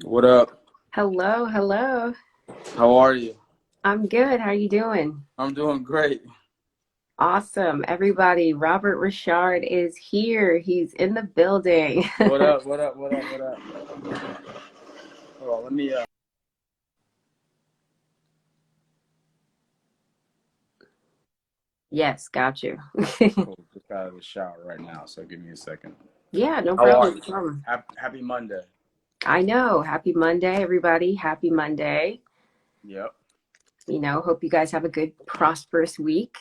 What up? Hello, hello. How are you? I'm good. How are you doing? I'm doing great. Awesome. Everybody, Robert Ri'chard is here. He's in the building. What up? What up? What up? What up? Hold on, let me Yes, got you. cool. Just got out of the shower right now, so give me a second. Yeah, no How are problem. you? No problem. Happy Monday. I know. Happy Monday, everybody. Happy Monday. Yep, Hope you guys have a good, prosperous week.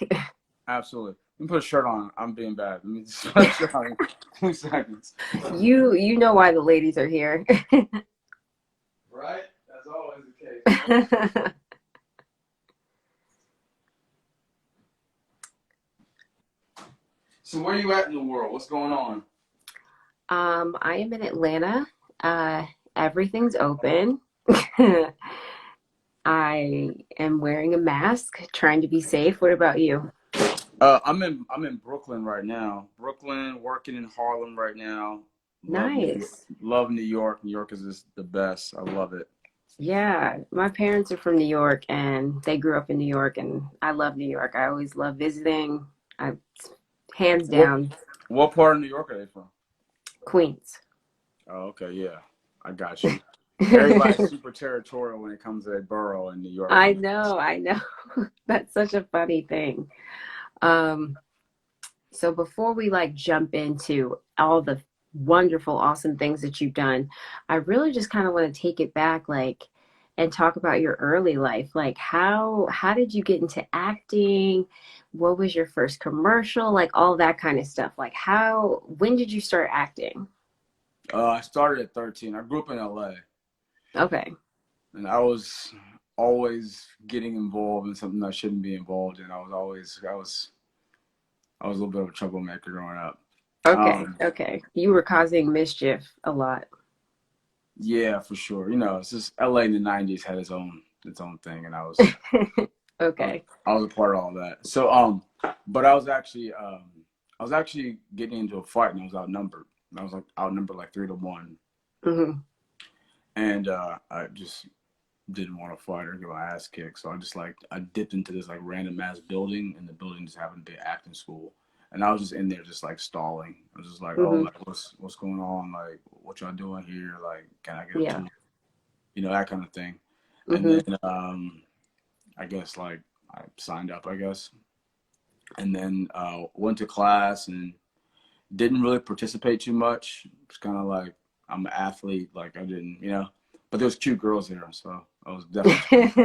absolutely. Let me put a shirt on. I'm being bad. Let me just put a shirt on in 2 seconds. You know why the ladies are here. Right? That's always the case. So where you at in the world? What's going on? I am in Atlanta. Uh, Everything's open. I am wearing a mask, trying to be safe. What about you? I'm in Brooklyn right now. Brooklyn, working in Harlem right now. Love New York. Nice. Love New York. New York is just the best. I love it. Yeah, my parents are from New York and they grew up in New York and I love New York. I always love visiting. I hands What down what part of New York are they from? Queens. Oh, okay, yeah. I got you. Everybody's super territorial when it comes to their borough in New York. I know, I know. That's such a funny thing. Um, so before we like jump into all the wonderful, awesome things that you've done, I really just kind of want to take it back, like, and talk about your early life. Like, how did you get into acting? What was your first commercial? Like all that kind of stuff. Like, when did you start acting? I started at 13. I grew up in LA, Okay. and I was always getting involved in something I shouldn't be involved in. I was a little bit of a troublemaker growing up. Okay. Um, Okay. You were causing mischief a lot. yeah, for sure. It's just LA in the '90s had its own thing, and I was Okay. I was a part of all that. So but I was actually getting into a fight and I was outnumbered. I was like outnumbered like 3-1, Hmm. and I just didn't want to fight or get my ass kicked. So I dipped into this like random ass building, and the building just happened to be acting school. And I was just in there, just like stalling. I was just like, oh, Hmm. like what's going on? Like, what y'all doing here? Like, can I get a Yeah. tour? That kind of thing. And Hmm. then I guess like I signed up, I guess, and then went to class and didn't really participate too much. It's kind of like I'm an athlete, like I didn't. But there was cute girls there, so I was definitely trying to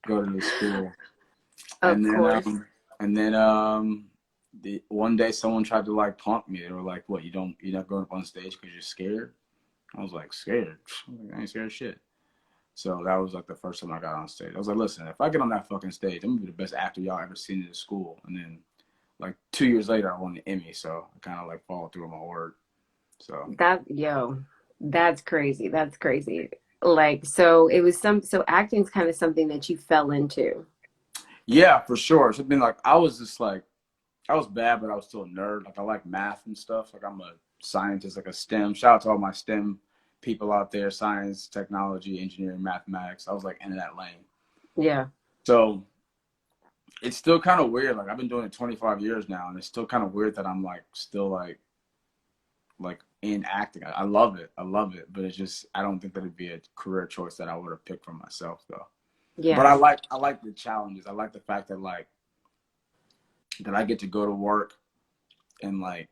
go to the school. Of And then course. the one day someone tried to like punk me. They were like, "What? You're not going up on stage because you're scared?" I was like, "Scared? I ain't scared of shit." So that was like the first time I got on stage. I was like, "Listen, if I get on that fucking stage, I'm gonna be the best actor y'all ever seen in the school." And then like 2 years later, I won the Emmy, so I kind of like followed through on my word. So That's crazy. That's crazy. Like, so it was so acting's kind of something that you fell into. yeah, for sure. It's been like I was just like I was bad, but I was still a nerd. Like I like math and stuff. Like I'm a scientist, like a STEM. Shout out to all my STEM people out there: science, technology, engineering, mathematics. I was like into that lane. Yeah. So it's still kind of weird. Like I've been doing it 25 years now, and it's still kind of weird that I'm like still like in acting. I love it. I love it, but it's just I don't think that it'd be a career choice that I would have picked for myself though. But Yeah. I like the challenges. I like the fact that like that I get to go to work and like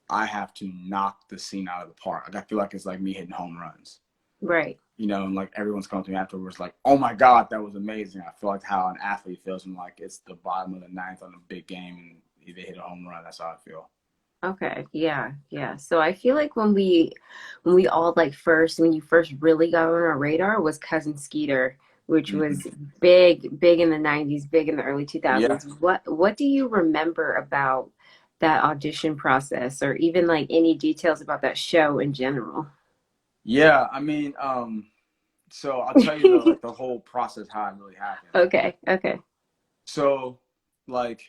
I have to knock the scene out of the park. Like I feel like it's like me hitting home runs. Right. And like everyone's coming to me afterwards, like, "Oh my god, that was amazing." I feel like how an athlete feels when like it's the bottom of the ninth on a big game and they hit a home run. That's how I feel. Okay. Yeah. Yeah. So I feel like when we all like when you first really got on our radar was Cousin Skeeter, which was Hmm. big in the 90s, big in the early Yeah, 2000s. What do you remember about that audition process or even like any details about that show in general? yeah. I mean, so I'll tell you the whole process how it really happened. Okay. Okay. So, like,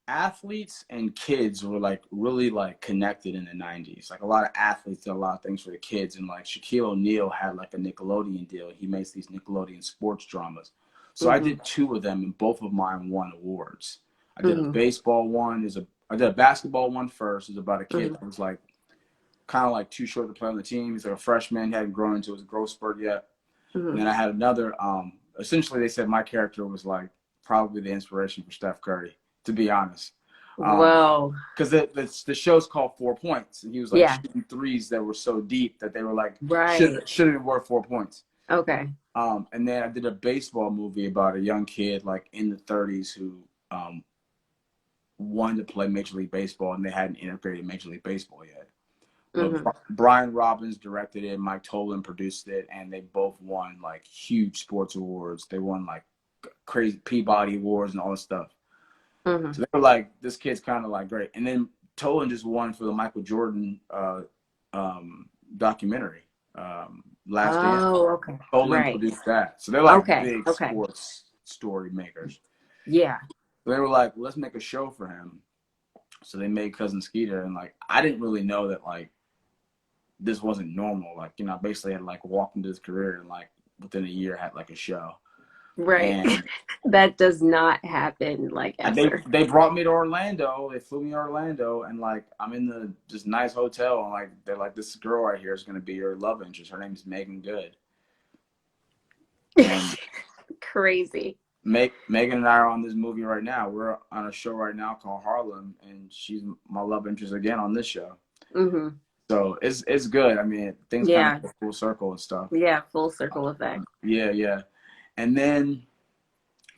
athletes and kids were like really like connected in the 90s. Like a lot of athletes did a lot of things for the kids, and like Shaquille O'Neal had like a Nickelodeon deal. He makes these Nickelodeon sports dramas. So I Mm-hmm. did two of them, and both of mine won awards. I did a Mm-hmm. baseball one. I did a basketball one first. It was about a kid Mm-hmm. that was like kind of like too short to play on the team. He's like a freshman, he hadn't grown into his growth spurt yet. And Mm-hmm. then I had another. Essentially, they said my character was like probably the inspiration for Steph Curry, to be honest. Whoa. Because the show's called 4 Points, and he was like Yeah. shooting threes that were so deep that they were like Right. should have been worth 4 points. Okay. And then I did a baseball movie about a young kid like in the 30s who wanted to play Major League Baseball, and they hadn't integrated Major League Baseball yet. But Mm-hmm. Brian Robbins directed it, Mike Tolan produced it, and they both won like huge sports awards. They won like crazy Peabody Awards and all this stuff. Mm-hmm. So they were like, this kid's kind of like great. And then Tolan just won for the Michael Jordan documentary, Last Dance. Oh, okay. Tolan Right. produced that. So they're like Okay. big Okay. sports story makers. Yeah. So they were like, let's make a show for him. So they made Cousin Skeeter, and like I didn't really know that like this wasn't normal. Like, you know, I basically had like walked into this career and like within a year had like a show. Right. And That does not happen like ever. they brought me to Orlando. They flew me to Orlando, and like I'm in this nice hotel, and like they're like, this girl right here is gonna be your love interest. Her name is Megan Good. And Crazy. Megan and I are on this movie right now. We're on a show right now called Harlem, and she's my love interest again on this show. Mm-hmm. So it's good. I mean, things kind Yeah. of go full circle and stuff. Yeah. Full circle effect. Yeah. And then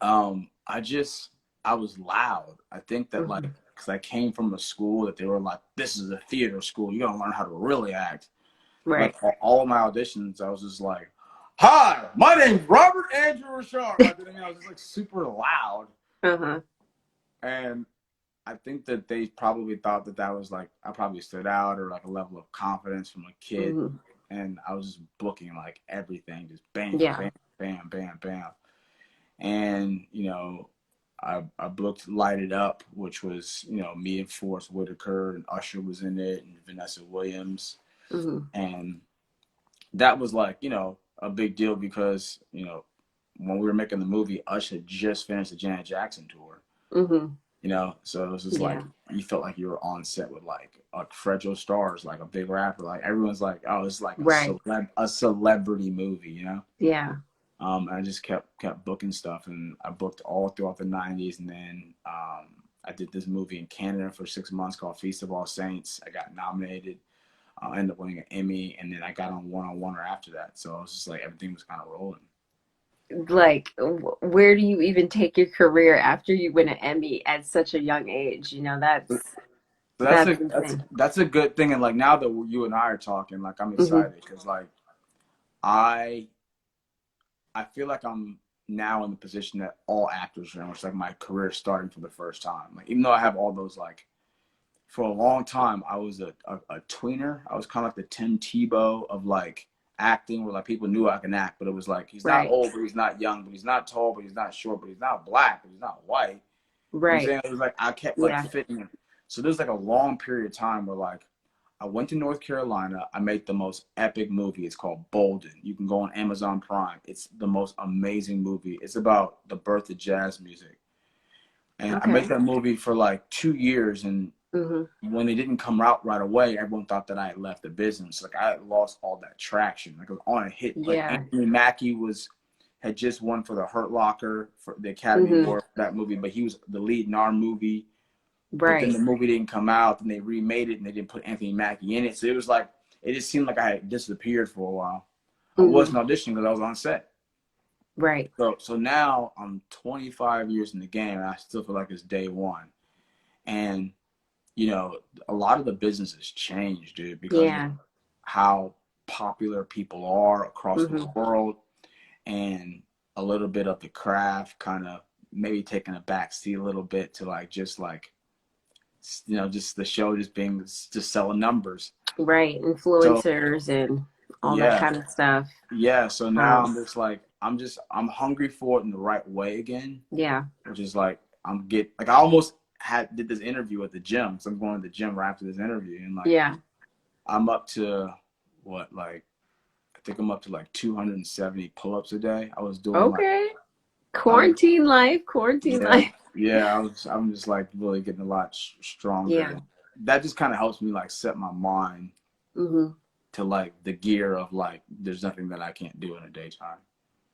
I was loud. I think that like Mm-hmm. because I came from a school that they were like, this is a theater school. You gotta learn how to really act. Right. Like all of my auditions, I was just like, hi, my name's Robert Andrew Ri'chard. Like, I mean, I was just like super loud. Uh-huh. And I think that they probably thought that was like I probably stood out or like a level of confidence from a kid. Mm-hmm. And I was just booking like everything, just bam, Yeah. bam, bam, bam, bam. And, you know, I booked Light It Up, which was, you know, me and Forrest Whitaker, and Usher was in it, and Vanessa Williams. Mm-hmm. And that was like, you know, a big deal because, you know, when we were making the movie, Usher had just finished the Janet Jackson tour. Mm-hmm. You know, so it was just like you felt like you were on set with like Fred Joe Stars, like a big rapper. Like everyone's like, oh, it's like a celebrity movie, you know? Yeah. I just kept booking stuff, and I booked all throughout the 90s, and then I did this movie in Canada for 6 months called Feast of All Saints. I got nominated, I ended up winning an Emmy, and then I got on One after that. So it was just like everything was kind of rolling. Like, where do you even take your career after you win an Emmy at such a young age? You know, So that's insane. that's a good thing, and like now that you and I are talking, like I'm Mm-hmm. excited because like I feel like I'm now in the position that all actors are in, which is like my career starting for the first time. Like even though I have all those like for a long time I was a tweener. I was kind of like the Tim Tebow of like acting, where like people knew I can act, but it was like he's not Right. old, but he's not young, but he's not tall, but he's not short, but he's not black, but he's not white. You know what I'm Right. saying? It was like I kept like Yeah. fitting in. So there's like a long period of time where like I went to North Carolina. I made the most epic movie. It's called Bolden. You can go on Amazon Prime. It's the most amazing movie. It's about the birth of jazz music. And I made Okay. that movie for like 2 years. And Mm-hmm. when it didn't come out right away, everyone thought that I had left the business. Like I had lost all that traction. Like I was on a hit. Like Yeah. Anthony Mackie had just won for the Hurt Locker for the Academy Mm-hmm. Award for that movie, but he was the lead in our movie. But then Right. the movie didn't come out, and they remade it, and they didn't put Anthony Mackie in it. So it was like, it just seemed like I had disappeared for a while. I Mm-hmm. wasn't auditioning because I was on set. Right. So now I'm 25 years in the game, and I still feel like it's day one. And, you know, a lot of the business has changed, dude, because Yeah. of how popular people are across the Mm-hmm. world, and a little bit of the craft kind of maybe taking a back seat a little bit to like just like, you know, just the show just being just selling numbers. Right. So Influencers and all that yeah, kind of stuff. yeah. So now Um, I'm just like I'm hungry for it in the right way again, yeah. which is like I almost did this interview at the gym. So I'm going to the gym right after this interview, and like Yeah. I'm up to I think I'm up to like 270 pull-ups a day. I was doing like Okay. I was Quarantine life, quarantine yeah life. yeah I'm just like really getting a lot stronger. Yeah. And that just kind of helps me like set my mind Hmm. to like the gear of like there's nothing that I can't do in a daytime.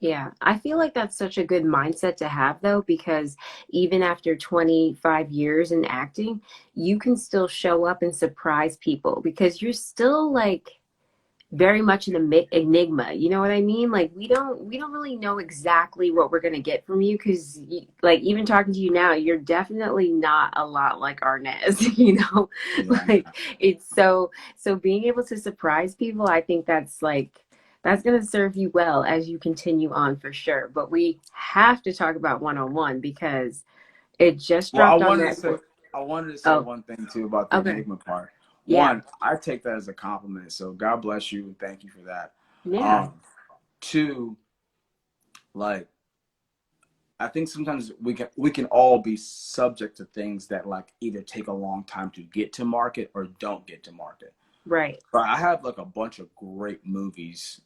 Yeah, I feel like that's such a good mindset to have though, because even after 25 years in acting, you can still show up and surprise people because you're still like very much an enigma. You know what I mean? Like we don't really know exactly what we're gonna get from you because like even talking to you now, you're definitely not a lot like Arnaz. You know, Yeah, like it's so being able to surprise people, I think that's like that's gonna serve you well as you continue on for sure. But we have to talk about one on one because it just well, dropped on Netflix. I wanted to say Oh, one thing too about the okay, enigma part. yeah, One, I take that as a compliment, so God bless you and thank you for that. yeah, um Two, like I think sometimes we can all be subject to things that like either take a long time to get to market or don't get to market. right, But I have like a bunch of great movies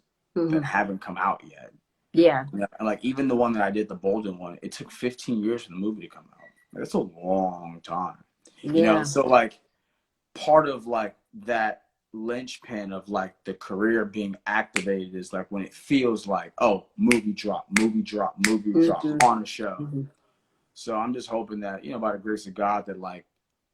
that hmm, haven't come out yet. yeah, You know, and like even the one that I did, the Bolden one, it took 15 years for the movie to come out. Like, that's a long time. yeah. So like part of like that linchpin of like the career being activated is like when it feels like, oh, movie drop, movie drop Hmm. on a show. Hmm. So I'm just hoping that, by the grace of God, that like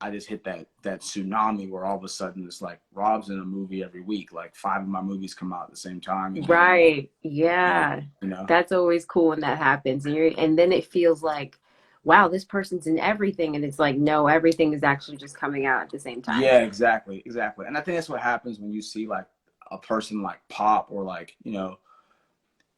I just hit that tsunami where all of a sudden it's like Rob's in a movie every week. Like 5 of my movies come out at the same time, Right. and Yeah. you know. That's always cool when that happens. And then it feels like, wow, this person's in everything. And it's like, no, everything is actually just coming out at the same time. Yeah, exactly, exactly. And I think that's what happens when you see like a person like Pop or like,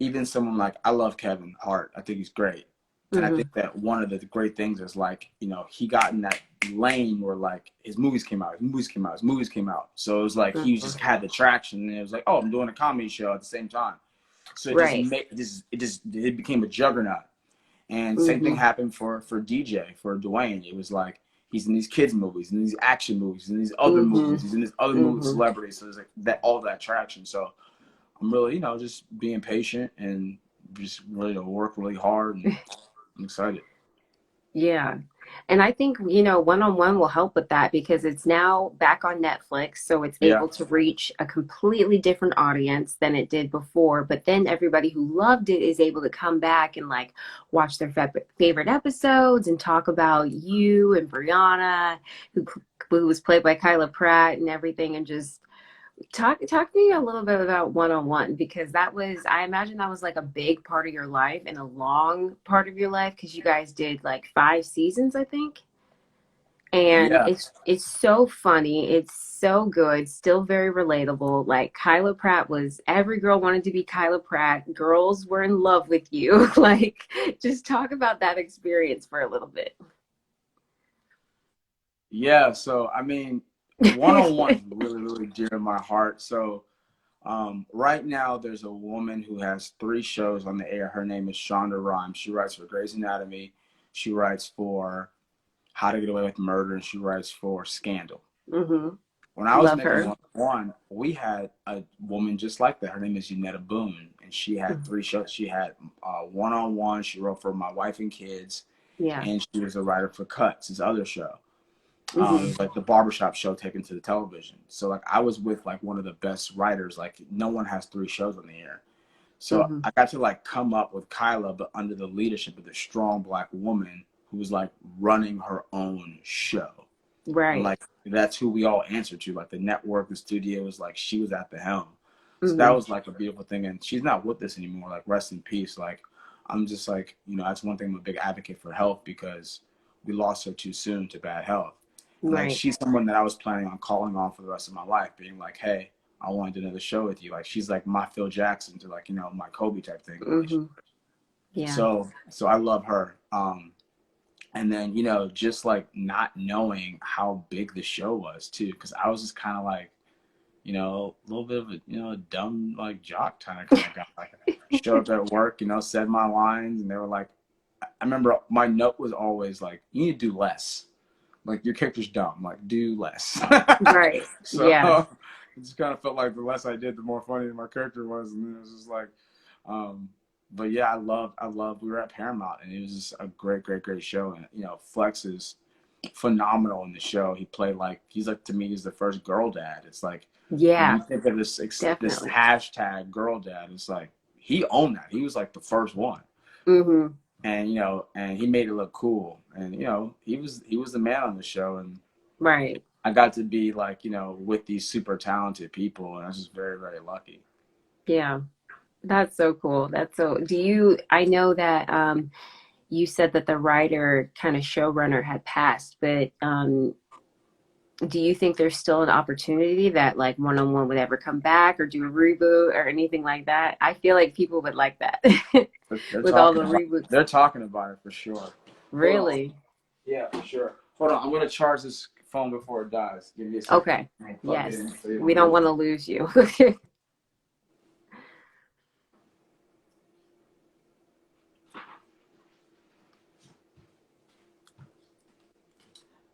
even someone like I love Kevin Hart. I think he's great. And I Hmm. think that one of the great things is like, he got in that lane where like his movies came out, his movies came out, his movies came out. So it was like he Hmm. just had the traction and it was like, oh, I'm doing a comedy show at the same time. So Right. it became a juggernaut. And same thing Hmm. happened for DJ, for Dwayne. It was like he's in these kids movies, and these action movies, and these other Hmm. movies, he's in this other movie with Hmm. celebrities. So there's like that all that traction. So I'm really, just being patient and just really to work really hard, and I'm excited. Yeah. And I think, one on one will help with that because it's now back on Netflix. So it's Yeah. able to reach a completely different audience than it did before. But then everybody who loved it is able to come back and like watch their favorite episodes and talk about you and Brianna, who, who was played by Kyla Pratt and everything. And just talk to me a little bit about one on one because that was I imagine that was like a big part of your life and a long part of your life because you guys did like 5 seasons, I think. And Yeah. it's so funny, it's so good, still very relatable. Like Kyla Pratt was every girl wanted to be Kyla Pratt. Girls were in love with you. Like just talk about that experience for a little bit. Yeah. So, I mean, one on one is really, really dear to my heart. So, right now, there's a woman who has 3 shows on the air. Her name is Shonda Rhimes. She writes for Grey's Anatomy. She writes for How to Get Away with Murder, and she writes for Scandal. Hmm. When I was Love making her. one on, we had a woman just like that. Her name is Unetta Boone, and she had 3 shows. She had One on One. She wrote for My Wife and Kids, Yeah. and she was a writer for Cuts, his other show. It Hmm. was like the barbershop show taken to the television. So like I was with like one of the best writers. Like no one has 3 shows on the air. So Hmm. I got to like come up with Kyla, but under the leadership of the strong Black woman who was like running her own show. And Right. like that's who we all answered to. Like the network, the studio was like she was at the helm. So that Hmm. was like a beautiful thing. And she's not with us anymore. Like rest in peace. Like I'm just like, that's one thing. I'm a big advocate for health because we lost her too soon to bad health. And like Right. she's someone that I was planning on calling on for the rest of my life, being like, hey, I want to do another show with you. Like she's like my Phil Jackson to like, my Kobe type thing. Hmm. Yeah. So I love her. And then, just like not knowing how big the show was too, because I was just kind of like, a little bit of a, a dumb like jock kind of guy. Like showed up at work, said my lines, and they were like, I remember my note was always like, you need to do less. like your character's dumb, like do less. Right. Yeah. So it just kind of felt like the less I did, the more funny my character was, and then it was just like, but yeah, I love. We were at Paramount, and it was just a great show, and you know, Flex is phenomenal in the show. He played like he's like to me he's the first girl dad. It's like when Yeah, you think of this definitely. hashtag girl dad, it's like he owned that. He was like the first one, Mm-hmm. and you know, and he made it look cool, and you know, he was the man on the show, and Right. I got to be like, you know, with these super talented people, and I was just very lucky. Yeah. That's so cool. That's so, I know that you said that the writer kind of showrunner had passed, but do you think there's still an opportunity that like one-on-one would ever come back or do a reboot or anything like that? I feel like people would like that They're with all the talking about reboots. they're talking about it for sure. Hold on. Really? Yeah, for sure. Hold on, I'm gonna charge this phone before it dies. Give me a second. Okay. I'm gonna plug it Yes. in so you We don't don't lose want it. to lose you.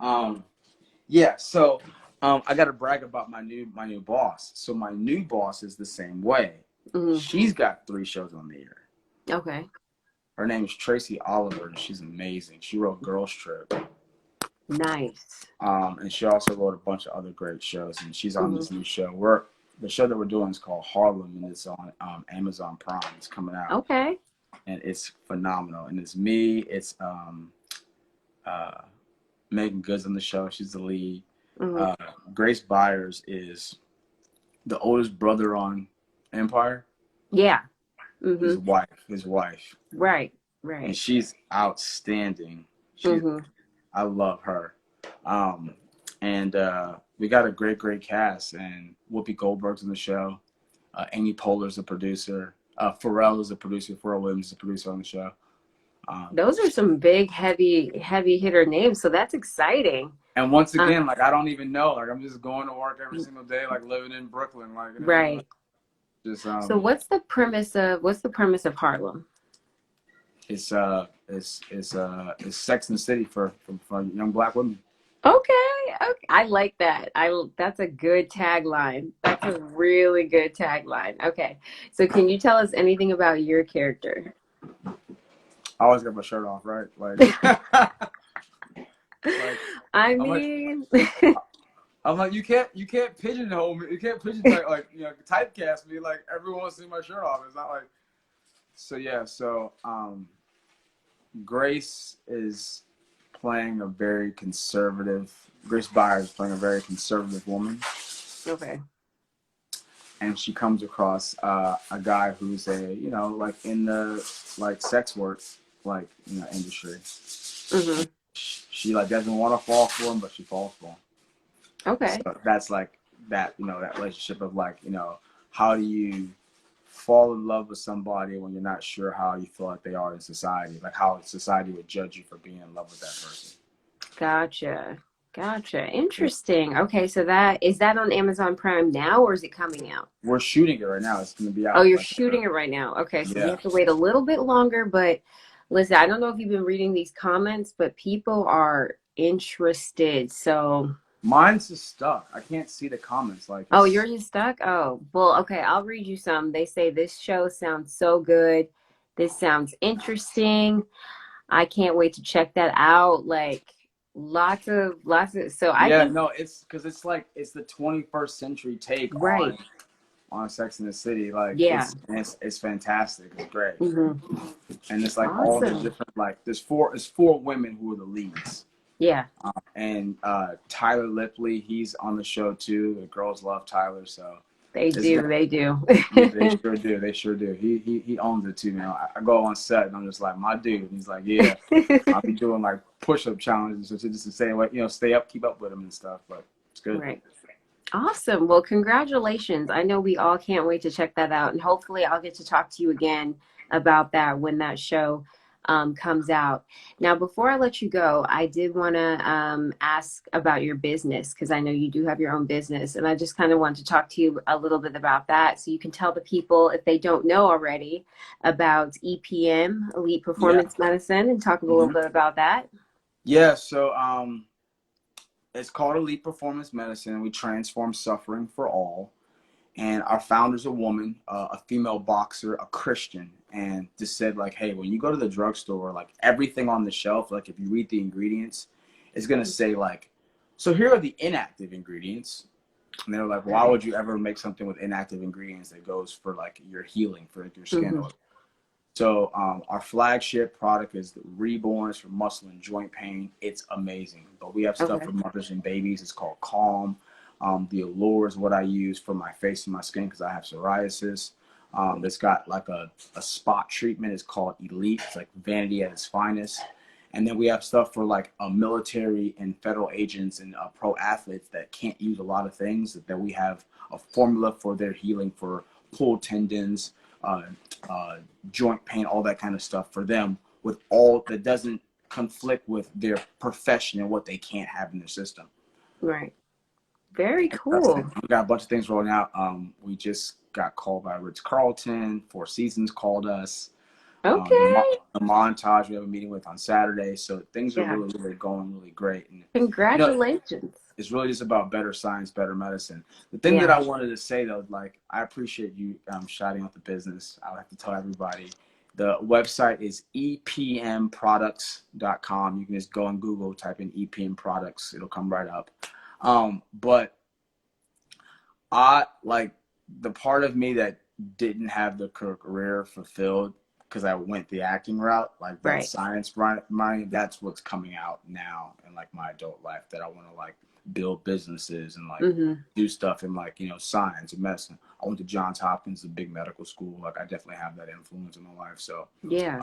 Um, yeah. So, I got to brag about my new boss. So my new boss is the same way. Mhm. She's got 3 shows on the air. Okay. Her name is Tracy Oliver, and she's amazing. She wrote Girls Trip, Nice. and she also wrote a bunch of other great shows. And she's on Hmm. this new show. The show that we're doing is called Harlem, and it's on Amazon Prime. It's coming out, Okay. and it's phenomenal. And it's me. It's uh, Megan Good's on the show. She's the lead. Hmm. Grace Byers is the oldest brother on Empire. Yeah. Hmm. His wife, Right. and Right. she's outstanding. Hmm. I love her. Um, and we got a great cast, and Whoopi Goldberg's in the show. Amy Poehler's the producer. Pharrell is the producer. Pharrell Williams is the producer on the show. Those are some big, heavy hitter names. So that's exciting. And once Uh, again, like I don't even know. Like I'm just going to work every single day, like living in Brooklyn, like and everything. right. Like, just So what's the premise of Harlem? it's Sex in the City for young black women. Okay, okay. I like that. That's a good tagline. That's a really good tagline. Okay. So can you tell us anything about your character? I always got my shirt off, right? Like, like I I'm like mean, I'm like you can't pigeonhole me. You can't pigeonhole like you know typecast me. Like everyone wants to see my shirt off. It's not like so yeah. So Grace is playing a very conservative. Grace Byers is playing a very conservative woman, okay. and she comes across a guy who's you know like in the like sex work like you know industry. Hmm. She like doesn't want to fall for him, but she falls for him. Okay. So that's like that you know that relationship of like you know how do you fall in love with somebody when you're not sure how you feel like they are in society, like how society would judge you for being in love with that person. Gotcha. Gotcha. Interesting. Okay, so that is that on Amazon Prime now or is it coming out? We're shooting it right now. It's going to be Oh, out. you're Like, shooting it right now. Okay, so we yeah. have to wait a little bit longer, but listen, I don't know if you've been reading these comments, but people are interested. So, Mine's just stuck. I can't see the comments. Like, oh, it's, you're just stuck? Oh, well, okay, I'll read you some. They say this show sounds so good. This sounds interesting. I can't wait to check that out. Like lots of so I yeah, think no, it's because it's like it's the 21st century take right. on Sex in the City. Like, Yeah. it's fantastic. It's great, Hmm. and it's like all the Awesome. different like there's four women who are the leads. Yeah. And Tyler Lipley, he's on the show too. The girls love Tyler, so They it's do. good. They do. They sure do. They sure do. He owns it too, man. I go on set and I'm just like, my dude. And he's like, yeah. I'll be doing like push-up challenges just to say like, you know, stay up, keep up with him and stuff. But it's good. Right. Awesome. Well, congratulations. I know we all can't wait to check that out. And hopefully I'll get to talk to you again about that when that show comes out. Now, before I let you go, I did want to ask about your business because I know you do have your own business. And I just kind of want to talk to you a little bit about that so you can tell the people, if they don't know already, about EPM, Elite Yeah. Performance Medicine, and talk a little bit about that. Yeah. So It's called Elite Performance Medicine, and we transform suffering for all. And our founder's a woman, a female boxer, a Christian, and just said like, hey, when you go to the drugstore, like everything on the shelf, like if you read the ingredients, it's gonna say like, so here are the inactive ingredients. And they're like, why would you ever make something with inactive ingredients that goes for like your healing, for like your skin? Mm-hmm. So our flagship product is the Reborn. It's for muscle and joint pain. It's amazing. But we have stuff Okay. for mothers and babies. It's called Calm. The Allure is what I use for my face and my skin because I have psoriasis. It's got like a spot treatment. It's called Elite. It's like vanity at its finest. And then we have stuff for like military and federal agents and pro athletes that can't use a lot of things. That we have a formula for their healing for pulled tendons, joint pain, all that kind of stuff for them, with all that doesn't conflict with their profession and what they can't have in their system. Right. Very cool. We got a bunch of things rolling out. We just got called by Ritz-Carlton. Four Seasons called us. Okay. The Montage we have a meeting with on Saturday. So things are Yeah. really, really going really great. And Congratulations. it's really just about better science, better medicine. The thing that I wanted to say though, like I appreciate you shouting out the business. I'll have to tell everybody. The website is epmproducts.com. You can just go on Google, type in EPM products. It'll come right up. But I like the part of me that didn't have the career fulfilled because I went the acting route, like that science mind, that's what's coming out now in like my adult life, that I want to like build businesses and like do stuff in like, you know, science and medicine. I went to Johns Hopkins, a big medical school. Like I definitely have that influence in my life. So yeah.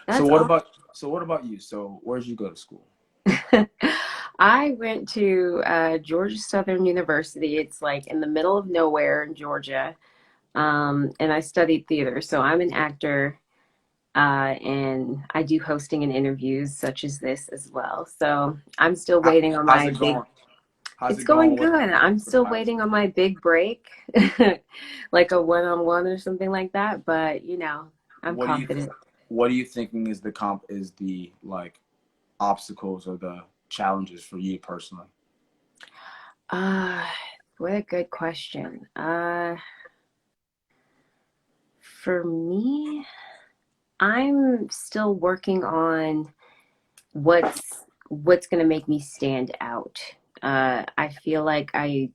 So what about you? So where'd you go to school? I went to Georgia Southern University. It's like in the middle of nowhere in Georgia. And I studied theater. So I'm an actor, and I do hosting and interviews such as this as well. So I'm still waiting on my big. It's going good. I'm still waiting on my big break, like a one-on-one or something like that. But you know, I'm confident. What are you thinking is the like obstacles or the challenges for you personally? What a good question. For me, I'm still working on what's going to make me stand out. I feel like I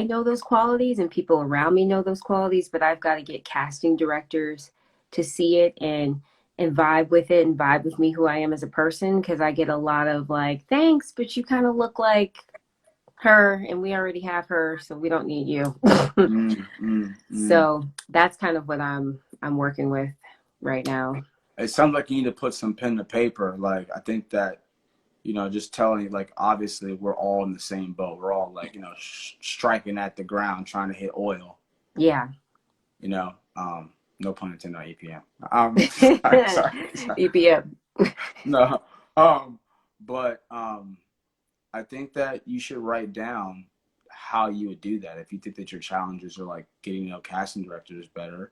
know those qualities and people around me know those qualities, but I've got to get casting directors to see it and vibe with it and vibe with me, who I am as a person, because I get a lot of like, thanks, but you kind of look like her and we already have her, so we don't need you. So that's kind of what I'm working with right now. It sounds like you need to put some pen to paper. Like I think that, you know, just telling you, like, obviously we're all in the same boat. We're all like, you know, striking at the ground, trying to hit oil. Yeah. You know, no pun intended on EPM. Sorry. EPM. No. But I think that you should write down how you would do that. If you think that your challenges are like getting, you know, casting directors better,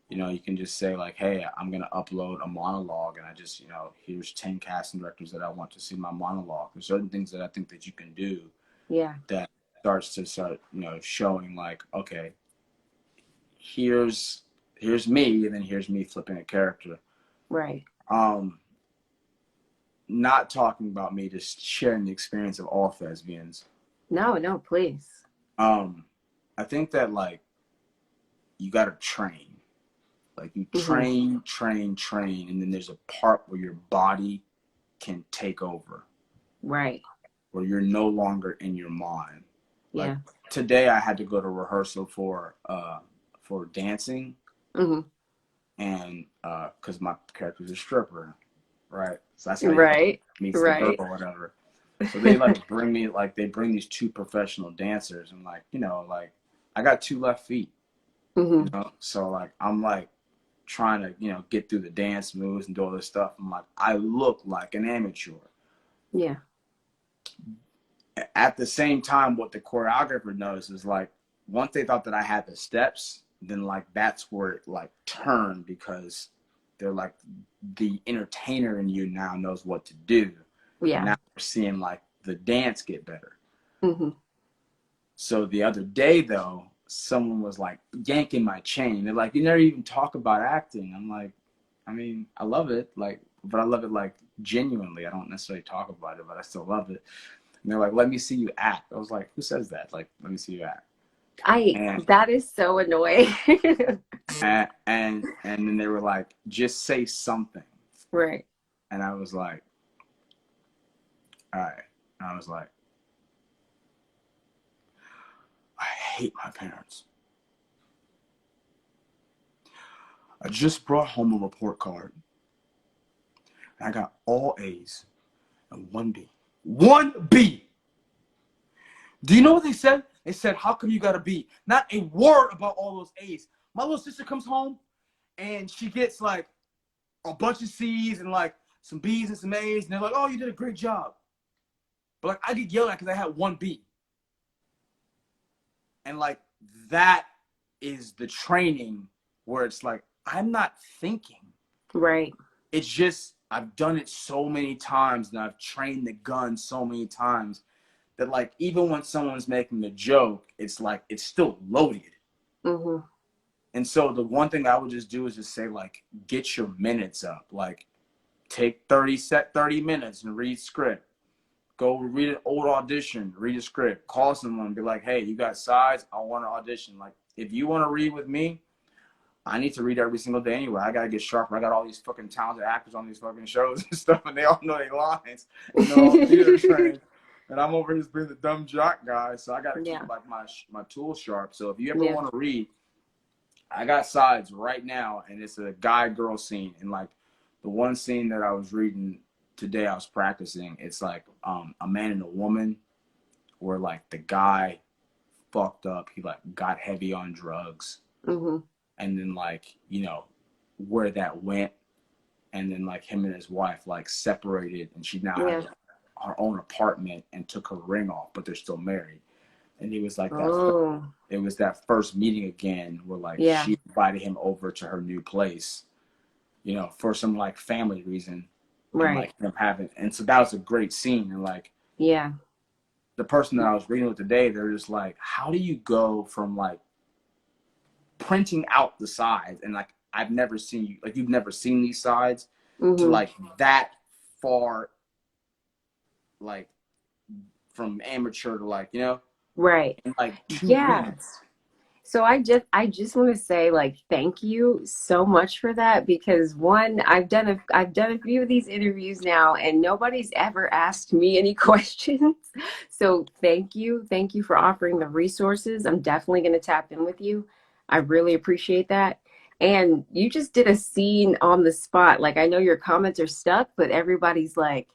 you know, you can just say like, hey, I'm going to upload a monologue and I just, you know, here's 10 casting directors that I want to see my monologue. There's certain things that I think that you can do that starts, you know, showing like, okay, here's me, and then here's me flipping a character. Right. Not talking about me, just sharing the experience of all thespians. No, please. I think that like you got to train. Like you train, and then there's a part where your body can take over. Right. Where you're no longer in your mind. Like yeah. Today I had to go to rehearsal for dancing. And because my character's a stripper, right? So that's how you meets the girl or whatever. So they like bring me, like they bring these two professional dancers, and like, you know, like I got two left feet. You know? So like I'm like trying to, you know, get through the dance moves and do all this stuff. I'm like, I look like an amateur. Yeah. At the same time, what the choreographer knows is like, once they thought that I had the steps, then like that's where it like turned, because they're like, the entertainer in you now knows what to do. Yeah. Now we're seeing like the dance get better. Mm-hmm. So the other day, though, someone was like yanking my chain. They're like, "You never even talk about acting." I'm like, I mean, I love it, like, but I love it like genuinely. I don't necessarily talk about it, but I still love it. And they're like, "Let me see you act." I was like, "Who says that? Like, let me see you act." That is so annoying. And then they were like, "Just say something." Right. And I was like, "All right." And I was like, "I hate my parents. I just brought home a report card. And I got all A's and one B. One B! Do you know what they said? They said, how come you got a B? Not a word about all those A's. My little sister comes home and she gets like a bunch of C's and like some B's and some A's. And they're like, oh, you did a great job. But like I get yelled at because I had one B. And like that is the training where it's like, I'm not thinking. Right. It's just, I've done it so many times and I've trained the gun so many times that like, even when someone's making a joke, it's like, it's still loaded. Mm-hmm. And so the one thing I would just do is just say like, get your minutes up. Like take 30 minutes and read script. Go read an old audition, read a script, call someone, be like, hey, you got sides? I want to audition. Like if you want to read with me, I need to read every single day anyway. I got to get sharper. I got all these fucking talented actors on these fucking shows and stuff, and they all know their lines. And they're all theater trained. And I'm over here just being the dumb jock guy. So I got to keep like my tools sharp. So if you ever want to read, I got sides right now, and it's a guy-girl scene. And like the one scene that I was reading today, I was practicing. It's like a man and a woman where like the guy fucked up. He like got heavy on drugs. Mm-hmm. And then like, you know, where that went. And then like him and his wife like separated, and she now has her own apartment and took her ring off, but they're still married. And he was like it was that first meeting again where like she invited him over to her new place, you know, for some like family reason. Right. And like them having, and so that was a great scene. And like the person that I was reading with today, they're just like, how do you go from like printing out the sides and like I've never seen you, like you've never seen these sides to like that far, like from amateur to like, you know, right, in like 2 minutes. So I just want to say like thank you so much for that, because one, I've done a few of these interviews now and nobody's ever asked me any questions. So thank you for offering the resources. I'm definitely going to tap in with you. I really appreciate that. And you just did a scene on the spot. Like I know your comments are stuck, but everybody's like,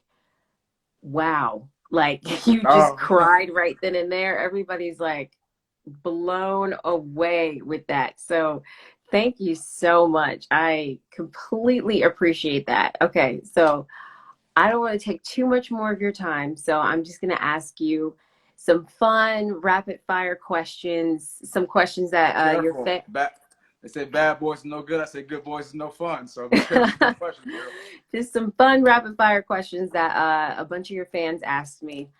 wow, like you just cried right then and there. Everybody's like blown away with that. So thank you so much. I completely appreciate that. Okay, so I don't want to take too much more of your time. So I'm just going to ask you some fun rapid fire questions, some questions that they say bad boys are no good. I say good boys is no fun. So questions, just some fun rapid fire questions that a bunch of your fans asked me.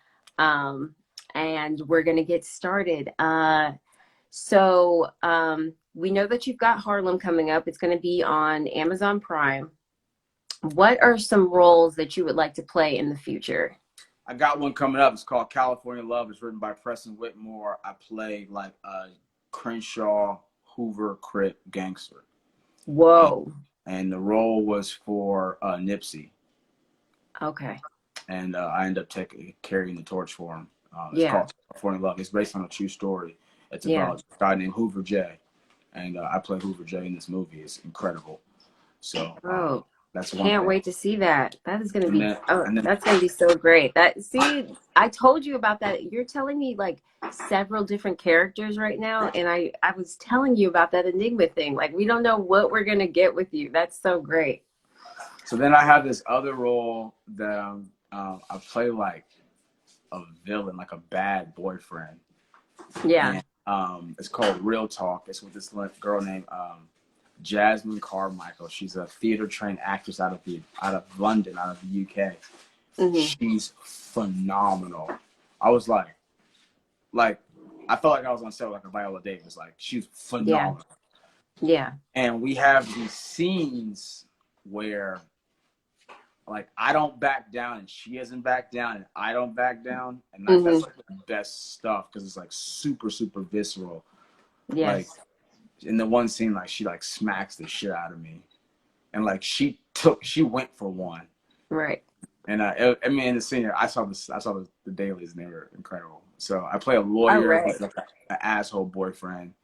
And we're going to get started. So we know that you've got Harlem coming up. It's going to be on Amazon Prime. What are some roles that you would like to play in the future? I got one coming up. It's called California Love. It's written by Preston Whitmore. I play like a Crenshaw Hoover Crip gangster. Whoa. And the role was for Nipsey. Okay. And I ended up carrying the torch for him. It's called California Love. It's based on a true story. It's about a guy named Hoover J. And I play Hoover J in this movie. It's incredible. So that's one. Can't wait to see that. That is going to be that's going to be so great. I told you about that. You're telling me like several different characters right now, and I was telling you about that Enigma thing. Like we don't know what we're going to get with you. That's so great. So then I have this other role that I play like a villain, like a bad boyfriend. Yeah. And, it's called Real Talk. It's with this girl named Jasmine Carmichael. She's a theater trained actress out of London, out of the UK. She's phenomenal. I was like I felt like I was on set like a Viola Davis. Like she's phenomenal. Yeah. And we have these scenes where like I don't back down and she hasn't backed down and I don't back down, and like that's like the best stuff because it's like super visceral. Yes. Like in the one scene, like she like smacks the shit out of me, and like she went for one. Right. And I mean, in the scene, I saw the dailies, and they were incredible. So I play a lawyer who's like an asshole boyfriend.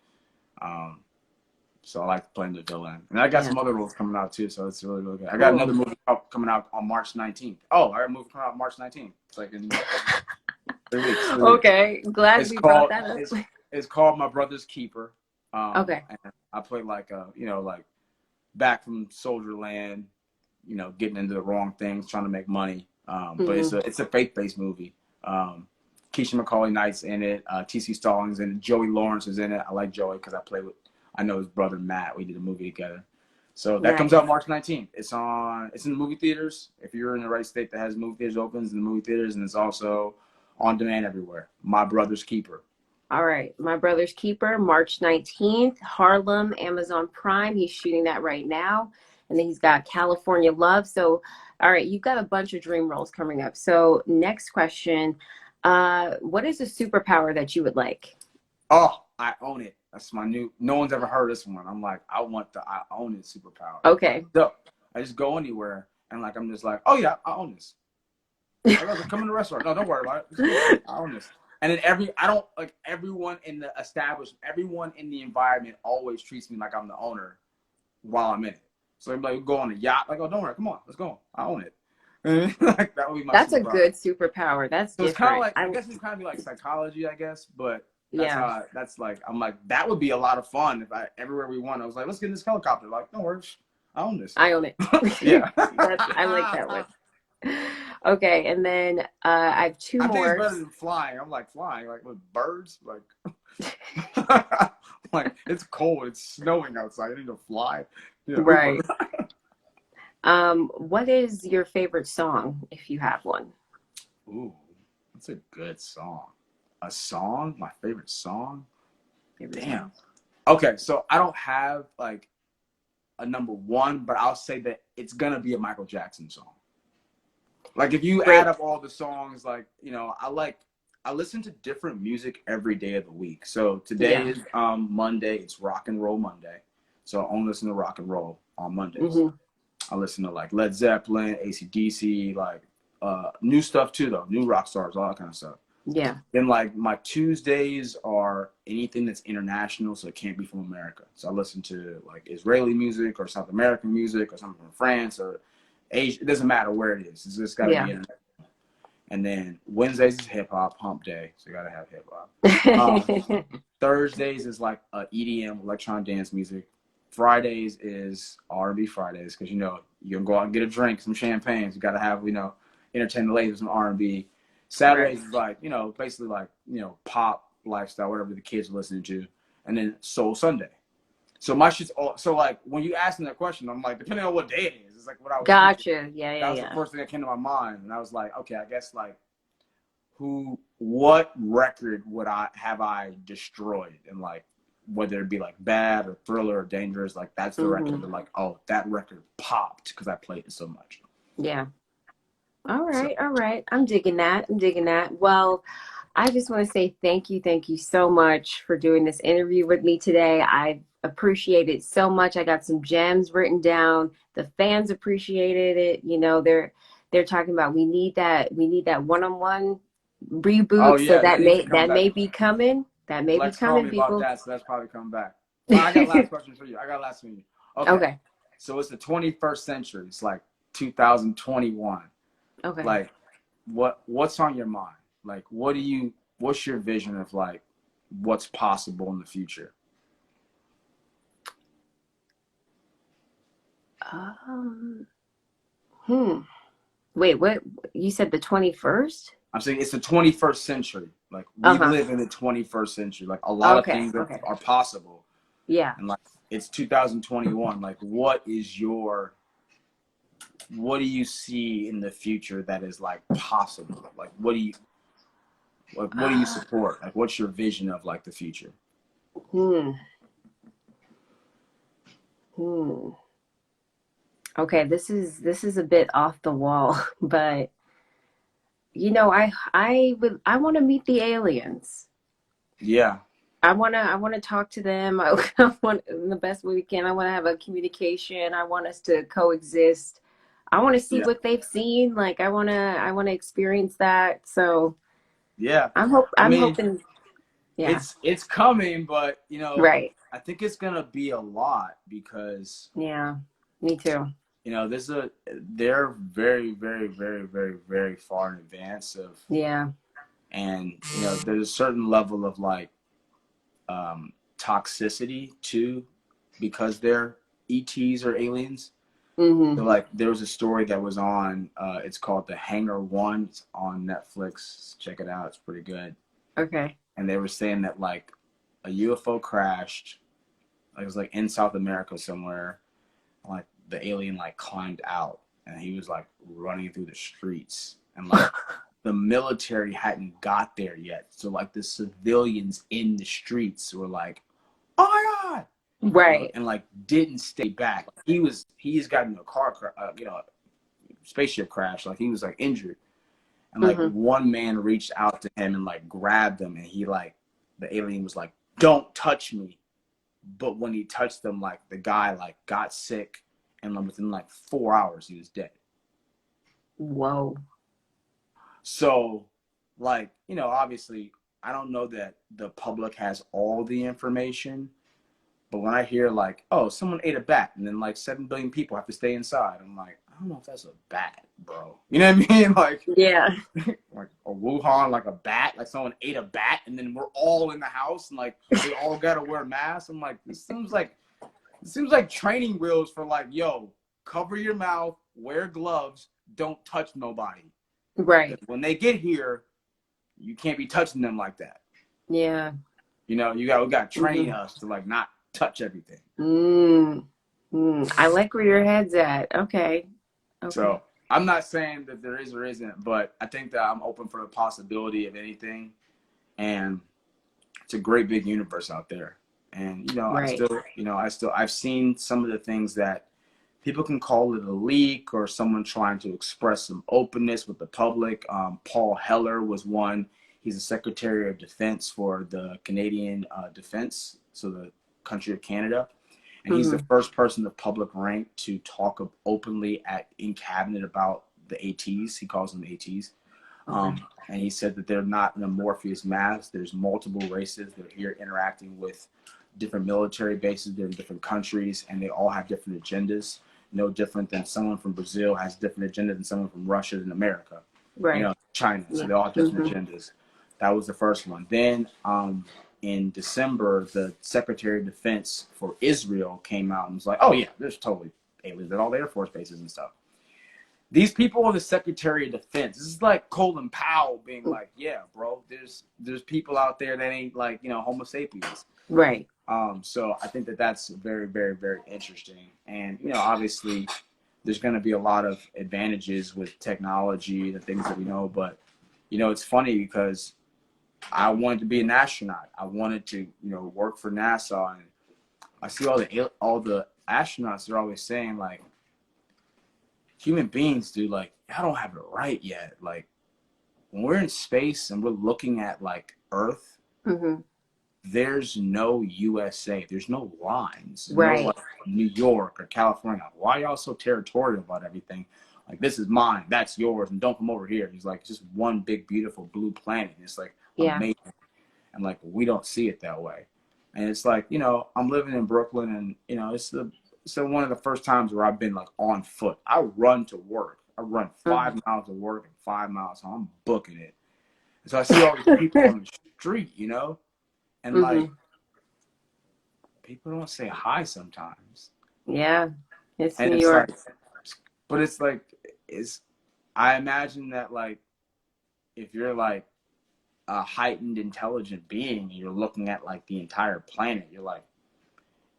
So I like playing the villain. And I got some other roles coming out too, so it's really good. I got another movie coming out on March 19th. Oh, I got a movie coming out March 19th. It's like in 3 weeks. Okay, glad we brought that up. It's called My Brother's Keeper. Okay. And I play like like back from soldier land, getting into the wrong things, trying to make money. But it's a faith-based movie. Keisha Macaulay Knight's in it. T.C. Stallings and Joey Lawrence is in it. I like Joey because I know his brother Matt. We did a movie together. So that comes out March 19th. It's in the movie theaters. If you're in the right state that has movie theaters open, it's in the movie theaters, and it's also on demand everywhere. My Brother's Keeper. All right. My Brother's Keeper, March 19th, Harlem, Amazon Prime. He's shooting that right now. And then he's got California Love. So, all right, you've got a bunch of dream roles coming up. So next question, what is a superpower that you would like? Oh, I own it. That's my new, no one's ever heard this one. I'm like, I own it superpower. Okay. So I just go anywhere and like, I'm just like, oh yeah, I own this. Like, come in the restaurant. No, don't worry about it. I own this. And then everyone in the establishment, everyone in the environment always treats me like I'm the owner while I'm in it. So they're like, go on a yacht. Like, oh, don't worry. Come on, let's go. I own it. Like, that would be my That's superpower. a good superpower. That's so different. It's kind of like, I guess it's kind of be like psychology, I guess, but that's like, I'm like, that would be a lot of fun if everywhere we went, I was like, let's get in this helicopter. Like, don't worry, I own this. I own it. Yeah. I like that one. Okay, and then I have two more. I think it's better than flying. I'm like flying, like with birds, like like it's cold, it's snowing outside. I need to fly. Yeah. Right. What is your favorite song, if you have one? Ooh, that's a good song. A song? My favorite song? Damn. Okay, so I don't have like a number one, but I'll say that it's gonna be a Michael Jackson song. Like if you add up all the songs, like, I listen to different music every day of the week. So today is Monday, it's Rock and Roll Monday. So I only listen to rock and roll on Mondays. I listen to like Led Zeppelin, AC/DC, like new stuff too though, new rock stars, all that kind of stuff. Yeah. Then like my Tuesdays are anything that's international, so it can't be from America. So I listen to like Israeli music or South American music or something from France or Asia. It doesn't matter where it is. It's just got to be international. And then Wednesdays is hip hop, hump day, so you got to have hip hop. Thursdays is like EDM, electronic dance music. Fridays is R&B Fridays because you can go out and get a drink, some champagne. You got to have entertain the ladies with some R&B. Saturdays is like basically like pop lifestyle, whatever the kids are listening to, and then Soul Sunday. So my shit's all so like when you ask me that question, I'm like depending on what day it is, it's like what I was. Gotcha. Thinking. That was the first thing that came to my mind, and I was like, okay, I guess like what record would I destroyed, and like whether it be like bad or Thriller or Dangerous, like that's the record that like that record popped because I played it so much. Yeah. All right. I'm digging that. Well, I just want to say thank you so much for doing this interview with me today. I appreciate it so much. I got some gems written down. The fans appreciated it. They're talking about we need that one-on-one reboot. So that may be coming. That may be coming, people. About that, so that's probably coming back. Well, I got last question for you. Okay. So it's the 21st century. It's like 2021. Okay. Like what's on your mind? Like what's your vision of like what's possible in the future? Wait, what? You said the 21st? I'm saying it's the 21st century. Like we live in the 21st century. Like a lot of things that are possible. Yeah. And like it's 2021. Like what is your what do you see in the future that is like possible? Like, what do you support? Like, what's your vision of like the future? Hmm. Hmm. Okay, this is a bit off the wall, but I want to meet the aliens. Yeah, I want to talk to them. I want in the best way we can. I want to have a communication. I want us to coexist. I want to see yeah, what they've seen. Like I want to experience that. So yeah. I I'm mean, hoping. Yeah. it's coming, but Right. I think it's gonna be a lot because Yeah. Me too. they're very, very, very, very, very far in advance of, Yeah. and there's a certain level of like toxicity too because they're ETs or aliens. So Mhm. like there was a story that was on it's called The Hangar One. It's on Netflix. Check it out. It's pretty good. Okay. And they were saying that like a UFO crashed. Like it was like in South America somewhere. Like the alien like climbed out and he was like running through the streets and like the military hadn't got there yet. So like the civilians in the streets were like, "Oh my god!" Right. And like didn't stay back. He's gotten a spaceship crash. Like he was like injured, and like Mhm. one man reached out to him and like grabbed him, and he like the alien was like, "Don't touch me." But when he touched them, like the guy like got sick, and like, within like 4 hours he was dead. Whoa. So, like obviously, I don't know that the public has all the information. But when I hear like, oh, someone ate a bat and then like 7 billion people have to stay inside, I'm like, I don't know if that's a bat, bro. You know what I mean? Yeah. Like a Wuhan, like a bat, like someone ate a bat and then we're all in the house and like we all gotta wear masks. I'm like, this seems like training wheels for like, yo, cover your mouth, wear gloves, don't touch nobody. Right. When they get here, you can't be touching them like that. Yeah. We got to train Mhm. us to like not touch everything. Mm. Mm. I like where your head's at. Okay. So Okay. I'm not saying that there is or isn't, but I think that I'm open for the possibility of anything. And it's a great big universe out there. And Right. I've seen some of the things that people can call it a leak or someone trying to express some openness with the public. Paul Heller was one. He's the Secretary of Defense for the Canadian Defense, so the country of Canada. And he's the Mhm. first person of public rank to talk openly in cabinet about the ATs. He calls them ATs. Okay. And he said that they're not an amorphous mass. There's multiple races. They're here interacting with different military bases. They're in different countries, and they all have different agendas. No different than someone from Brazil has different agenda than someone from Russia and America. Right. China. So Yeah. they all have different Mhm. agendas. That was the first one. Then in December, the Secretary of Defense for Israel came out and was like, "Oh yeah, there's totally aliens at all the Air Force bases and stuff." These people are the Secretary of Defense. This is like Colin Powell being like, "Yeah, bro, there's people out there that ain't like Homo sapiens." Right. So I think that that's very, very, very interesting. And obviously, there's going to be a lot of advantages with technology, the things that we know. But it's funny because I wanted to be an astronaut. I wanted to work for NASA, and I see all the astronauts. They're always saying like, human beings, dude, like I don't have it right yet. Like when we're in space and we're looking at like Earth, Mhm. there's no USA. There's no lines. No Right. like New York or California. Why are y'all so territorial about everything? Like this is mine, that's yours, and don't come over here. He's like, it's just one big beautiful blue planet. It's like Yeah. amazing, and like we don't see it that way. And it's like I'm living in Brooklyn, and it's one of the first times where I've been like on foot. I run to work. I run Mhm. 5 miles to work and 5 miles home. I'm booking it. And so I see all these people on the street, and like Mhm. people don't say hi sometimes. Yeah. It's And New it's York. like, but it's like, I imagine that like, if you're like a heightened intelligent being, and you're looking at like the entire planet, you're like,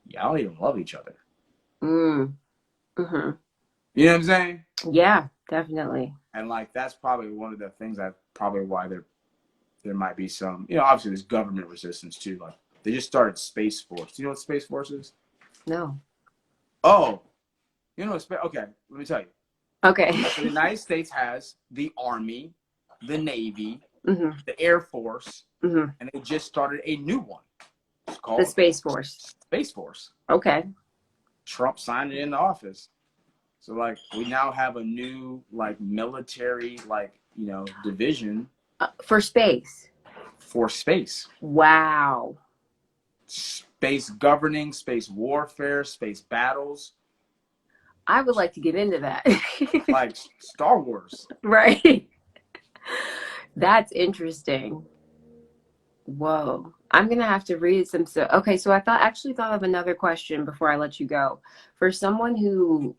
y'all don't even love each other. Mm. Mhm. You know what I'm saying? Yeah, definitely. And like that's probably one of the things that probably why there might be some, obviously there's government resistance too. Like they just started Space Force. Do you know what Space Force is? No. Oh, you know what okay, let me tell you. Okay. The United States has the Army, the Navy, Hmm. the Air Force, Hmm. and they just started a new one. It's The called Space Force. Space Force. Okay. Trump signed it into office. So like we now have a new like military division For space. for space. Wow. Space governing, space warfare, space battles, I would like to get into that. like Star Wars. Right. That's interesting. Whoa. I'm gonna have to read some stuff. Okay, so I actually thought of another question before I let you go. For someone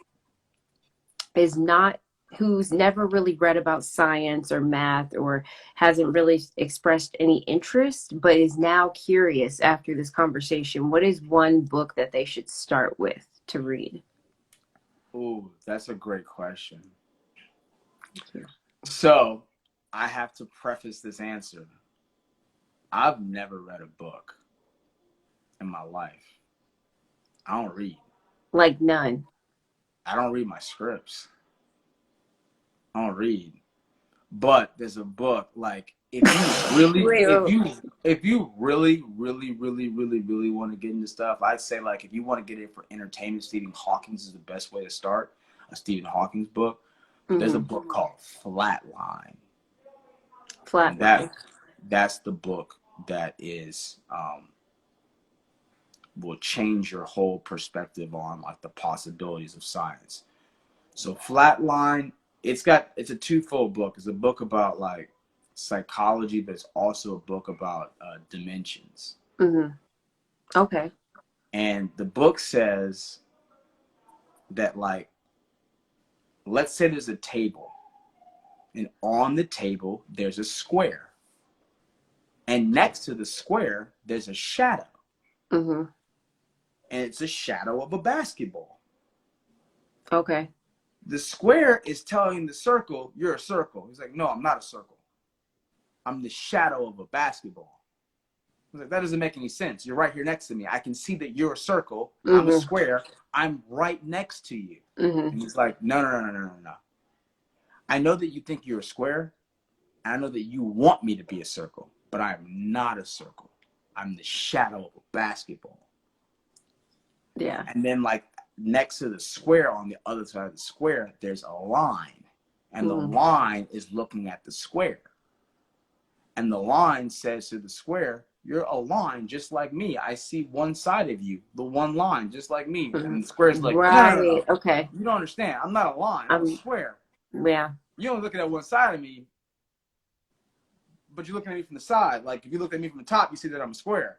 is not who's never really read about science or math or hasn't really expressed any interest but is now curious after this conversation, what is one book that they should start with to read? Ooh, that's a great question. Thank you. So I have to preface this answer. I've never read a book in my life. I don't read. Like none. I don't read my scripts. I don't read. But there's a book like if you really Wait, if you really want to get into stuff, I'd say like if you want to get it for entertainment, Stephen Hawking's is the best way to start. A Stephen Hawking's book. But there's a book called Flatline. And Flatline. that's the book that is will change your whole perspective on like the possibilities of science. So Flatline, it's a twofold book. It's a book about like psychology, but it's also a book about dimensions. Mm-hmm. Okay. And the book says that like, let's say there's a table, and on the table there's a square, and next to the square there's a shadow, Mm-hmm. and it's a shadow of a basketball. Okay. The square is telling the circle, you're a circle. He's like, no, I'm not a circle. I'm the shadow of a basketball. He's like, that doesn't make any sense. You're right here next to me. I can see that you're a circle. Mm-hmm. I'm a square. I'm right next to you. Mm-hmm. And he's like, no. I know that you think you're a square. I know that you want me to be a circle, but I'm not a circle. I'm the shadow of a basketball. Yeah. And then like next to the square, on the other side of the square, there's a line. And the line is looking at the square. And the line says to the square, you're a line just like me. I see one side of you, the one line, just like me. Mm-hmm. And the square's like, right. No. Okay. You don't understand. I'm not a line. I'm a square. Yeah. You're only looking at one side of me, but you're looking at me from the side. Like if you look at me from the top, you see that I'm a square.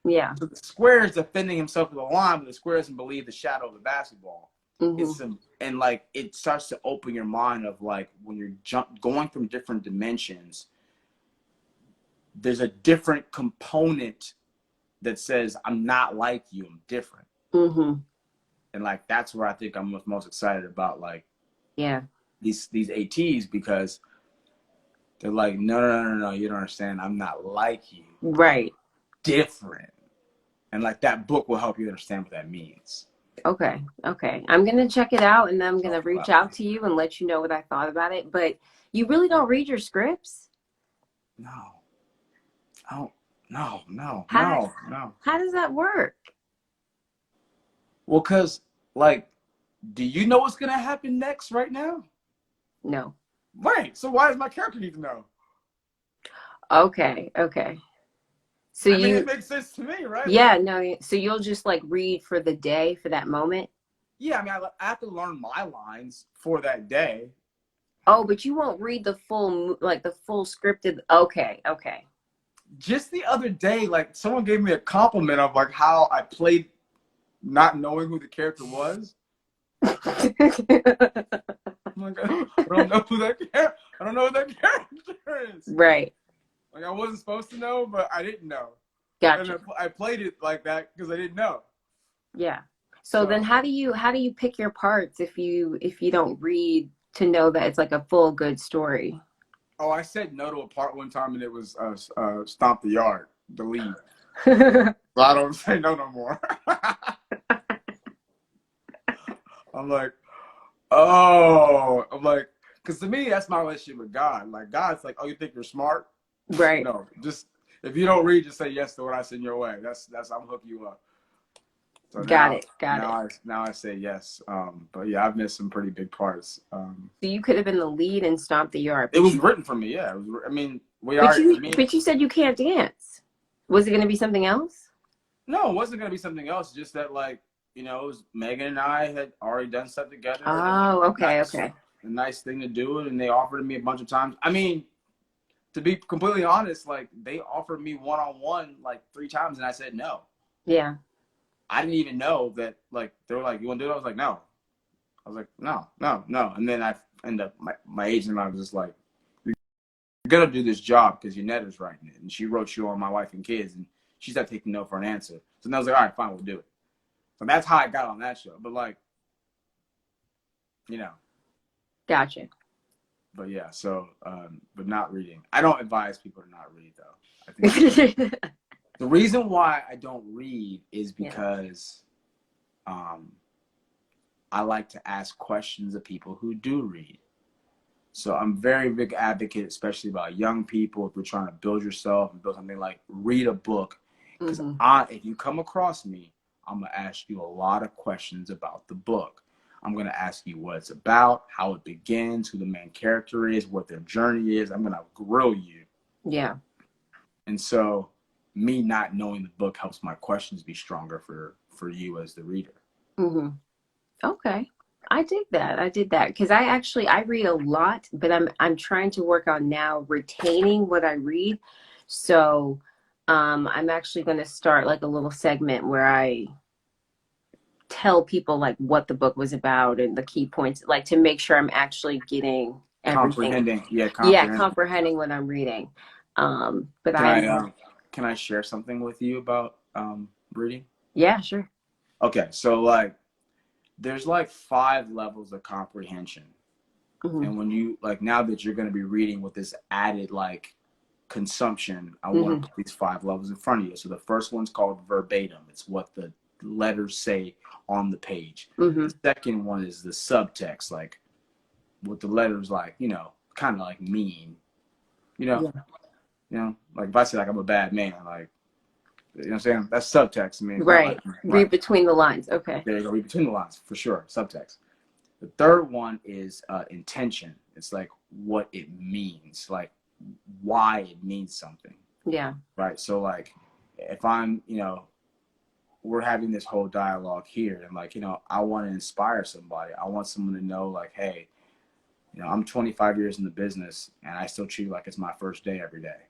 Yeah. So the square is defending himself with a line, but the square doesn't believe the shadow of the basketball. Mm-hmm. And like it starts to open your mind of like when you're going from different dimensions, there's a different component that says I'm not like you, I'm different. Mm-hmm. And like that's where I think I'm most excited about like these ATs, because they're like, no, you don't understand. I'm not like you. Right. Different. And like that book will help you understand what that means. Okay. I'm going to check it out, and then I'm going to reach out to you and let you know what I thought about it. But you really don't read your scripts? No. Oh, no. How does that work? Well, because like, do you know what's going to happen next right now? No. Right. So why does my character need to know? Okay. So I mean, it makes sense to me, right? Yeah, no. So you'll just like read for the day, for that moment? Yeah, I mean, I have to learn my lines for that day. Oh, but you won't read the full scripted. Okay. Just the other day, like someone gave me a compliment of like how I played not knowing who the character was. I'm like, I don't know who that character is. Right. Like I wasn't supposed to know, but I didn't know. Gotcha. And I played it like that because I didn't know. Yeah. So then how do you pick your parts if you don't read to know that it's like a full good story? Oh, I said no to a part one time, and it was Stomp the Yard, the lead. So I don't say no more. I'm like, oh, because to me, that's my relationship with God. Like, God's like, oh, you think you're smart? Right. No, just, if you don't read, just say yes to what I send your way. That's I'm hooking you up. So Got it. now I say yes. But yeah, I've missed some pretty big parts. So you could have been the lead and Stomp the Yard. It was written for me, yeah. It was, I mean, But you said you can't dance. Was it going to be something else? No, it wasn't going to be something else. Just that, like, it was Megan and I had already done stuff together. Oh, okay, okay. A nice thing to do, and they offered me a bunch of times. I mean, to be completely honest, like, they offered me one-on-one like 3 times, and I said no. Yeah. I didn't even know that, like, they were like, you want to do it? I was like, no. I was like, no. And then I ended up, my agent and I was just like, you're going to do this job because your netter's writing it. And she wrote you on My Wife and Kids, and she started taking no for an answer. So then I was like, all right, fine, we'll do it. So that's how I got on that show. But, like, Gotcha. But yeah, so, but not reading. I don't advise people to not read, though. I think the reason why I don't read is because I like to ask questions of people who do read. So I'm very big advocate, especially about young people. If you're trying to build yourself and build something, like, read a book. Because if you come across me, I'm going to ask you a lot of questions about the book. I'm going to ask you what it's about, how it begins, who the main character is, what their journey is. I'm going to grill you. Yeah. And so me not knowing the book helps my questions be stronger for you as the reader. Okay. I did that because I read a lot, but I'm trying to work on now retaining what I read. So I'm actually going to start like a little segment where I tell people like what the book was about and the key points, like to make sure I'm actually getting everything. Comprehending what I'm reading. But can I share something with you about reading? Yeah, sure. Okay, so like there's like 5 levels of comprehension. And when you, like, now that you're going to be reading with this added like consumption, I want to put these 5 levels in front of you. So the first one's called verbatim. It's what the letters say on the page. The second one is the subtext, like what the letters, like, kind of like mean, like if I say like I'm a bad man, like, you know what I'm saying? That's subtext. I mean, right. Read between the lines. Okay. There you go. Read between the lines for sure. Subtext. The third one is intention. It's like what it means, like why it means something. Yeah. Right. So like if I'm, we're having this whole dialogue here, and like, I want to inspire somebody. I want someone to know, like, hey, I'm 25 years in the business and I still treat it like it's my first day every day.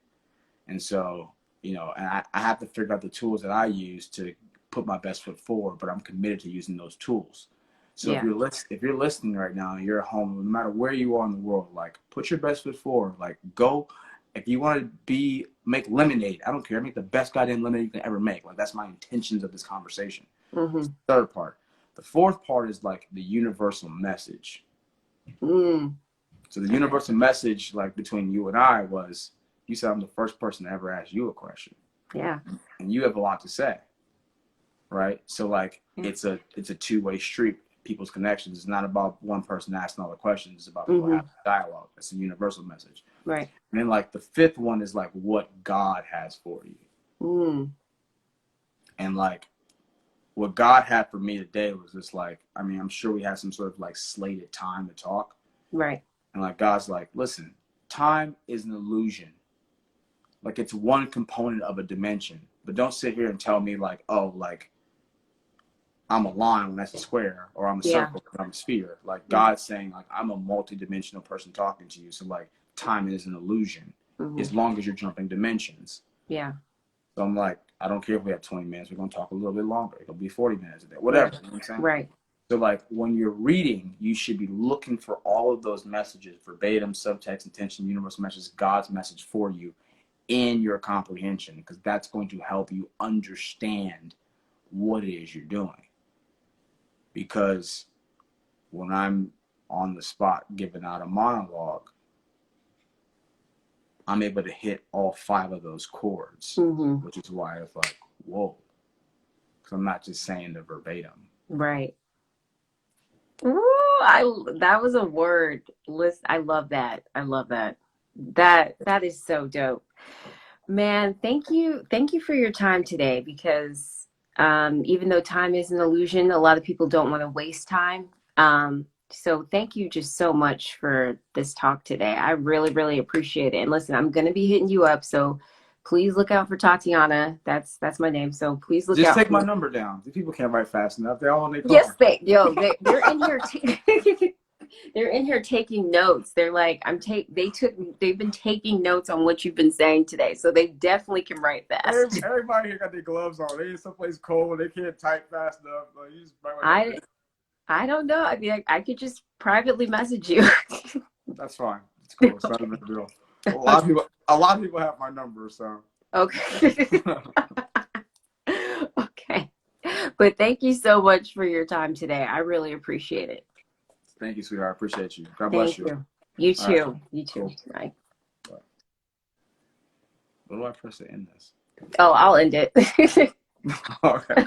And so, and I have to figure out the tools that I use to put my best foot forward, but I'm committed to using those tools. So if you're listening right now and you're at home, no matter where you are in the world, like, put your best foot forward. Like, go. If you want to make lemonade, I don't care. Make the best goddamn lemonade you can ever make. Like, that's my intentions of this conversation. Third part. The fourth part is like the universal message. So the universal message, like, between you and I was, you said I'm the first person to ever ask you a question. Yeah. And you have a lot to say. Right. So like it's a 2-way street. People's connections. It's not about one person asking all the questions. It's about people having dialogue. That's a universal message. Right. And then like the 5th one is like what God has for you. And like what God had for me today was just like, I mean, I'm sure we had some sort of like slated time to talk. Right. And like God's like, listen, time is an illusion. Like, it's one component of a dimension. But don't sit here and tell me like, oh, like I'm a line when that's a square, or I'm a circle when I'm a sphere. Like, God's saying, like, I'm a multi-dimensional person talking to you. So like time is an illusion as long as you're jumping dimensions. Yeah. So I'm like, I don't care if we have 20 minutes. We're going to talk a little bit longer. It'll be 40 minutes a day, whatever. You know what I'm saying? Right. So like when you're reading, you should be looking for all of those messages, verbatim, subtext, intention, universal messages, God's message for you in your comprehension, because that's going to help you understand what it is you're doing. because when I'm on the spot giving out a monologue, I'm able to hit all 5 of those chords, which is why it's like, whoa, because I'm not just saying the verbatim. Right. Ooh, that was a word. Listen, I love that. I love that. That is so dope. Man, thank you. Thank you for your time today, because even though time is an illusion, a lot of people don't want to waste time. So thank you just so much for this talk today. I really, really appreciate it. And listen, I'm going to be hitting you up, so please look out for Tatyana. That's my name. So please look Just out take for my me. number down. These people can't write fast enough. They're all on their Yes, phone. they're in here. They're in here taking notes. They're like, they've been taking notes on what you've been saying today. So they definitely can write fast. Everybody here got their gloves on. They in someplace cold. They can't type fast enough. Like, you just I don't know. I mean, I could just privately message you. That's fine. It's cool. It's not a big deal. A lot of people have my number, so. Okay. Okay. But thank you so much for your time today. I really appreciate it. Thank you, sweetheart. I appreciate you. God bless Thank you. you. You All right. too. You too. Cool. Bye. What do I press to end this? Oh, I'll end it. Okay.